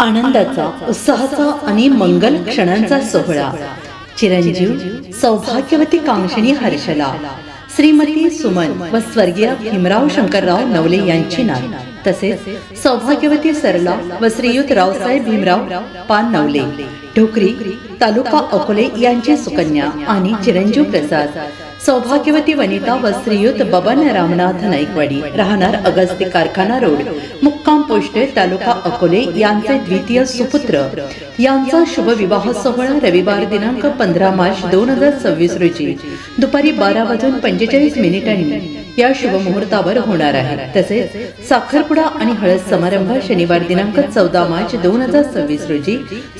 आनंदाचा, उत्साहाचा आणि मंगल क्षणांचा सोहळा. चिरंजीव सौभाग्यवती कांक्षिणी हर्षला, श्रीमती सुमन व स्वर्गीय भीमराव शंकरराव नवले यांची नात, तसेच सौभाग्यवती सरला व श्रीयुत रावसाहेब भीमराव पान नवले ढोकरी तालुका अकोले यांची सुकन्या आणि चिरंजीव प्रसाद सौभाग्यवती वनिता व श्रीयुत बबन रामनाथ नाईकवाडी राहणार अगस्ती कारखाना रोड मुक्काम पोस्ट तालुका अकोले यांचे द्वितीय सुपुत्र यांचा शुभ विवाह सोहळा रविवार दिनांक 15 मार्च 2026 रोजी दुपारी 12:45 या शुभ मुहूर्तावर होणार आहे. तसेच साखरपुडा आणि हळद समारंभ शनिवार दिनांक 14 मार्च 2026 रोजी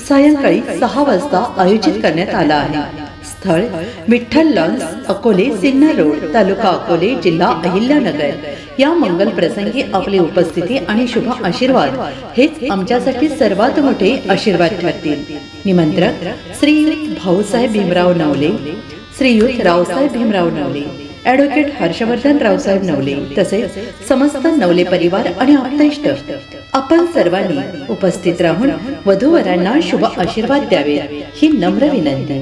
सायंकाळी 6 वाजता आयोजित करण्यात आला आहे. स्थळ विठ्ठल लॉन्स अकोले सिन्नर रोड तालुका अकोले जिल्हा अहिल्यानगर. या मंगल प्रसंगी आपली उपस्थिती आणि शुभ आशीर्वाद हेच आमच्यासाठी सर्वात मोठे आशीर्वाद ठरतील. निमंत्रक श्रीयुत भाऊसाहेब भीमराव नवले, श्रीयुत रावसाहेब भीमराव नवले, ॲडव्होकेट हर्षवर्धन रावसाहेब नवले, तसेच समस्त नवले परिवार आणि आप्तेष्ट आपण सर्वांनी उपस्थित राहून वधूवरांना शुभ आशीर्वाद द्यावे ही नम्र विनंती.